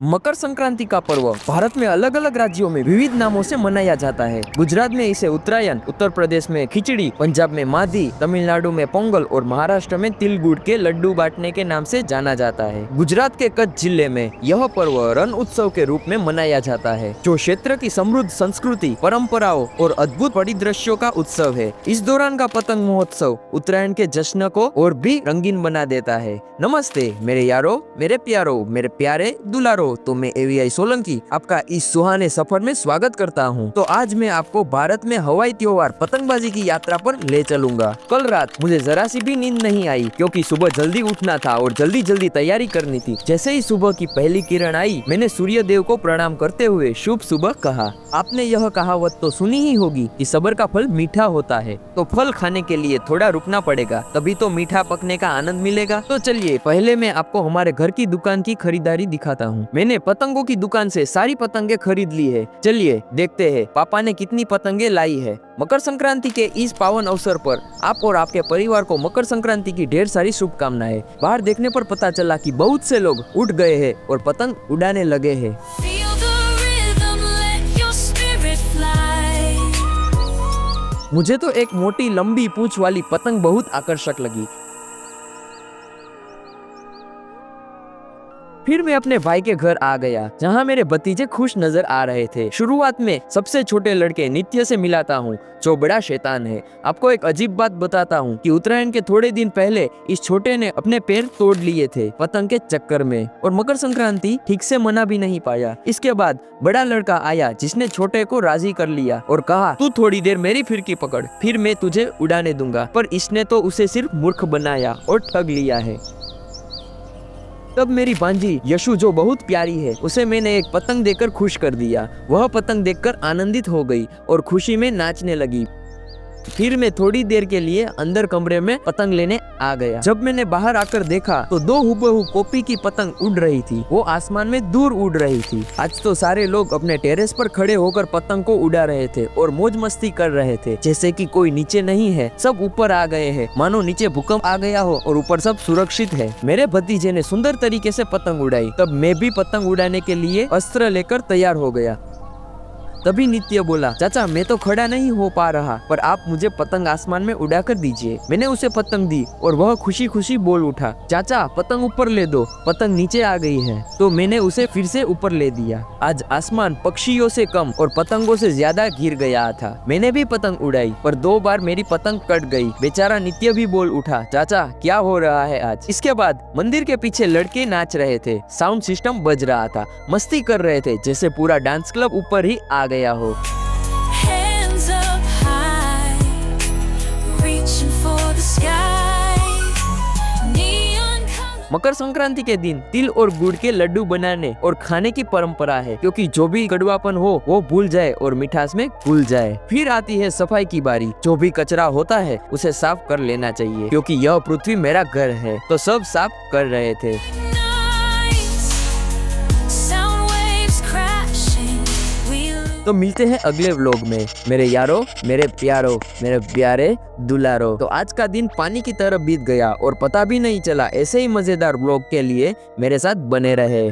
मकर संक्रांति का पर्व भारत में अलग अलग राज्यों में विविध नामों से मनाया जाता है। गुजरात में इसे उत्तरायण, उत्तर प्रदेश में खिचड़ी, पंजाब में मादी, तमिलनाडु में पोंगल और महाराष्ट्र में तिल गुड़ के लड्डू बांटने के नाम से जाना जाता है। गुजरात के कच्छ जिले में यह पर्व रण उत्सव के रूप में मनाया जाता है, जो क्षेत्र की समृद्ध संस्कृति, परंपराओं और अद्भुत परिदृश्यों का उत्सव है। इस दौरान का पतंग महोत्सव उत्तरायण के जश्न को और भी रंगीन बना देता है। नमस्ते मेरे यारो, मेरे प्यारो, मेरे प्यारे दुलारो, तो मैं AVI सोलंकी आपका इस सुहाने सफर में स्वागत करता हूं। तो आज मैं आपको भारत में हवाई त्योहार पतंगबाजी की यात्रा पर ले चलूंगा। कल रात मुझे जरा सी भी नींद नहीं आई, क्योंकि सुबह जल्दी उठना था और जल्दी जल्दी तैयारी करनी थी। जैसे ही सुबह की पहली किरण आई, मैंने सूर्य देव को प्रणाम करते हुए शुभ सुबह कहा। आपने यह कहावत तो सुनी ही होगी कि सब्र का फल मीठा होता है। तो फल खाने के लिए थोड़ा रुकना पड़ेगा, तभी तो मीठा पकने का आनंद मिलेगा। तो चलिए पहले मैं आपको हमारे घर की दुकान की खरीदारी दिखाता हूँ। मैंने पतंगों की दुकान से सारी पतंगे खरीद ली है। चलिए देखते हैं पापा ने कितनी पतंगे लाई है। मकर संक्रांति के इस पावन अवसर पर आप और आपके परिवार को मकर संक्रांति की ढेर सारी शुभकामनाएं। बाहर देखने पर पता चला कि बहुत से लोग उठ गए हैं और पतंग उड़ाने लगे हैं। मुझे तो एक मोटी लंबी पूंछ वाली पतंग बहुत आकर्षक लगी। फिर मैं अपने भाई के घर आ गया, जहाँ मेरे भतीजे खुश नजर आ रहे थे। शुरुआत में सबसे छोटे लड़के नित्य से मिलाता हूँ, जो बड़ा शैतान है। आपको एक अजीब बात बताता हूँ कि उत्तरायण के थोड़े दिन पहले इस छोटे ने अपने पैर तोड़ लिए थे पतंग के चक्कर में, और मकर संक्रांति ठीक से मना भी नहीं पाया। इसके बाद बड़ा लड़का आया, जिसने छोटे को राजी कर लिया और कहा, तू थोड़ी देर मेरी फिरकी पकड़, फिर मैं तुझे उड़ाने दूंगा। पर इसने तो उसे सिर्फ मूर्ख बनाया और ठग लिया है। तब मेरी भांजी यशु, जो बहुत प्यारी है, उसे मैंने एक पतंग देकर खुश कर दिया। वह पतंग देखकर आनंदित हो गई और खुशी में नाचने लगी। फिर मैं थोड़ी देर के लिए अंदर कमरे में पतंग लेने आ गया। जब मैंने बाहर आकर देखा तो दो हुबहू कॉपी की पतंग उड़ रही थी। वो आसमान में दूर उड़ रही थी। आज तो सारे लोग अपने टेरेस पर खड़े होकर पतंग को उड़ा रहे थे और मौज मस्ती कर रहे थे, जैसे कि कोई नीचे नहीं है, सब ऊपर आ गए हैं, मानो नीचे भूकंप आ गया हो और ऊपर सब सुरक्षित है। मेरे भतीजे ने सुंदर तरीके से पतंग उड़ाई। तब मैं भी पतंग उड़ाने के लिए अस्त्र लेकर तैयार हो गया। तभी नित्य बोला, चाचा मैं तो खड़ा नहीं हो पा रहा, पर आप मुझे पतंग आसमान में उड़ा कर दीजिए। मैंने उसे पतंग दी और वह खुशी खुशी बोल उठा, चाचा पतंग ऊपर ले दो, पतंग नीचे आ गई है। तो मैंने उसे फिर से ऊपर ले दिया। आज आसमान पक्षियों से कम और पतंगों से ज्यादा घिर गया था। मैंने भी पतंग उड़ाई, पर 2 बार मेरी पतंग कट गई। बेचारा नित्य भी बोल उठा, चाचा क्या हो रहा है आज। इसके बाद मंदिर के पीछे लड़के नाच रहे थे, साउंड सिस्टम बज रहा था, मस्ती कर रहे थे, जैसे पूरा डांस क्लब ऊपर ही आ गया हो। मकर संक्रांति के दिन तिल और गुड़ के लड्डू बनाने और खाने की परंपरा है, क्योंकि जो भी कड़वापन हो वो भूल जाए और मिठास में घुल जाए। फिर आती है सफाई की बारी। जो भी कचरा होता है उसे साफ कर लेना चाहिए, क्योंकि यह पृथ्वी मेरा घर है। तो सब साफ कर रहे थे। तो मिलते हैं अगले व्लॉग में मेरे यारो, मेरे प्यारो, मेरे प्यारे दुलारो। तो आज का दिन पानी की तरह बीत गया और पता भी नहीं चला। ऐसे ही मजेदार व्लॉग के लिए मेरे साथ बने रहे।